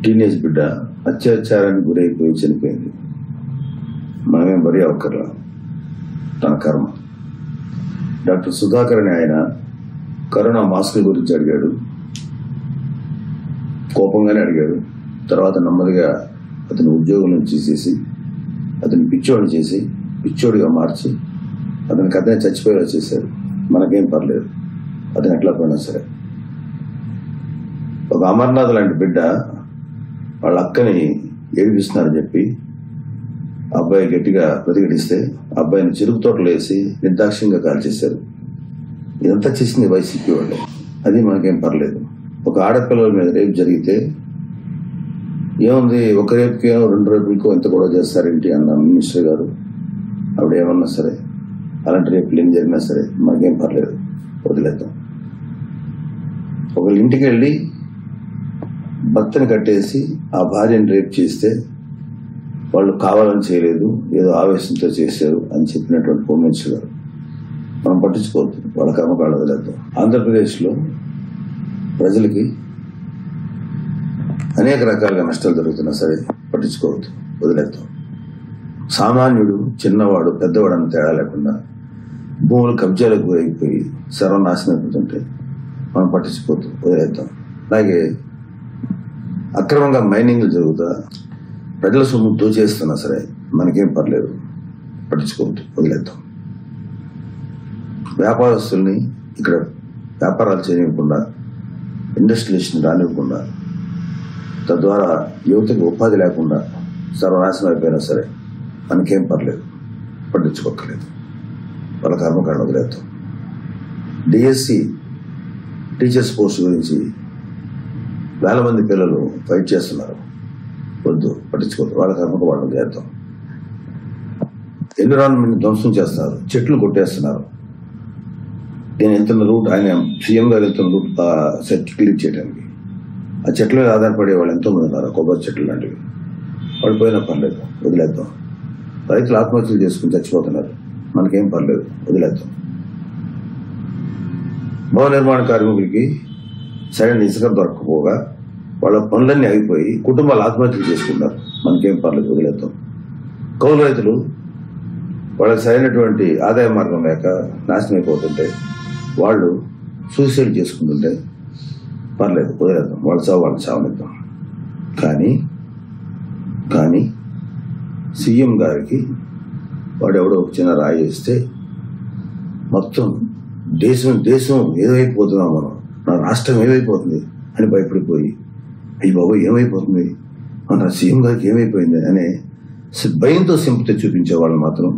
Teenage బిడ్డ అత్యాచారానికి గురైపోయి చనిపోయింది. మనమేం బరీ అవ్వకర్లా, తన కర్మ. డాక్టర్ సుధాకర్ అని ఆయన కరోనా మాస్కుల గురించి అడిగాడు, కోపంగానే అడిగాడు. తర్వాత నెమ్మదిగా అతని ఉద్యోగం నుంచి తీసేసి అతని పిచ్చోడిని చేసి పిచ్చోడిగా మార్చి అతనికి అతనే చచ్చిపోయేలా చేశారు. మనకేం పర్లేదు, అతను ఎట్లా పోయినా సరే. ఒక అమర్నాథ్ లాంటి బిడ్డ వాళ్ళ అక్కని ఏడిపిస్తున్నారని చెప్పి అబ్బాయి గట్టిగా ప్రతిఘటిస్తే అబ్బాయిని చెరుకు తోటలో వేసి నిర్దాక్ష్యంగా కాల్చేశారు. ఇదంతా చేసింది వైసీపీ వాళ్ళే. అది మనకేం పర్లేదు. ఒక ఆడపిల్లల మీద రేపు జరిగితే ఏముంది, ఒక రేపుకి 2 రేపులకో ఇంత కూడా చేస్తారేంటి అన్న మినిస్టర్ గారు. ఆవిడ ఏమన్నా సరే, అలాంటి రేపులు ఏం జరిగినా సరే మనకేం పర్లేదు, వదిలేద్దాం. ఒకళ్ళ ఇంటికి వెళ్ళి భర్తని కట్టేసి ఆ భార్యను రేపు చేస్తే వాళ్ళు కావాలని చేయలేదు, ఏదో ఆవేశంతో చేశారు అని చెప్పినటువంటి హోమ్ మినిస్టర్ గారు. మనం పట్టించుకోవద్దు, వాళ్ళ కర్మకాళ్ళు వదిలేద్దాం. ఆంధ్రప్రదేశ్లో ప్రజలకి అనేక రకాలుగా నష్టాలు జరుగుతున్నా సరే పట్టించుకోవద్దు, వదిలేద్దాం. సామాన్యుడు, చిన్నవాడు, పెద్దవాడు అన్న తేడా లేకుండా భూములు కబ్జాలకు గురైపోయి సర్వనాశనం అయిపోతుంటే మనం పట్టించుకోవద్దు, వదిలేద్దాం. అలాగే అక్రమంగా మైనింగ్లు జరుగుతా ప్రజల సొమ్ము దోచేస్తున్నా సరే మనకేం పర్లేదు, పట్టించుకోవద్దు, వదిలేద్దాం. వ్యాపారస్తుల్ని ఇక్కడ వ్యాపారాలు చేయనివ్వకుండా, ఇండస్ట్రియలిస్ట్ని రానివ్వకుండా, తద్వారా యువతకి ఉపాధి లేకుండా సర్వనాశనం అయిపోయినా సరే మనకేం పర్లేదు, పట్టించుకోక్కర్లేదు. వాళ్ళ కర్మకాండ వదిలేద్దాం. డిఎస్సి టీచర్స్ పోస్ట్ గురించి వేల మంది పిల్లలు ఫైట్ చేస్తున్నారు, వద్దు, పట్టించుకోవద్దు. వాళ్ళ కర్మకు వాళ్ళు వదిలేద్దాం. ఎన్విరాన్మెంట్ ధ్వంసం చేస్తున్నారు, చెట్లు కొట్టేస్తున్నారు. నేను వెళ్తున్న రూట్, ఆయన సీఎం గారు వెళ్తున్న రూట్ సెట్ క్లియర్ చేయడానికి ఆ చెట్ల మీద ఆధారపడే వాళ్ళు ఎంతో మంది ఉన్నారు. కొబ్బరి చెట్లు లాంటివి, వాళ్ళు పోయినా పర్లేదు, వదిలేద్దాం. రైతులు ఆత్మహత్యలు చేసుకుని చచ్చిపోతున్నారు, మనకేం పర్లేదు, వదిలేద్దాం. భవన నిర్మాణ కార్మికులకి సరైన ఇసుక దొరకకపోగా వాళ్ళ పనులన్నీ ఆగిపోయి కుటుంబాలు ఆత్మహత్యలు చేసుకుంటారు, మనకేం పర్లేదు, వదిలేద్దాం. కౌలు రైతులు వాళ్ళకి సరైనటువంటి ఆదాయ మార్గం లేక నాశనం అయిపోతుంటే వాళ్ళు సూసైడ్ చేసుకుంటుంటే పర్లేదు, వదిలేద్దాం. వాళ్ళ చావు వాళ్ళని చావనిద్దాం. కానీ సీఎం గారికి వాడెవడో చిన్న రాయి వేస్తే మొత్తం దేశం ఏమైపోతున్నాం మనం, నా రాష్ట్రం ఏమైపోతుంది అని భయపడిపోయి, అయ్యి బాబు ఏమైపోతుంది, మన సీఎం గారికి ఏమైపోయింది అనే భయంతో సింపతి చూపించే వాళ్ళు మాత్రం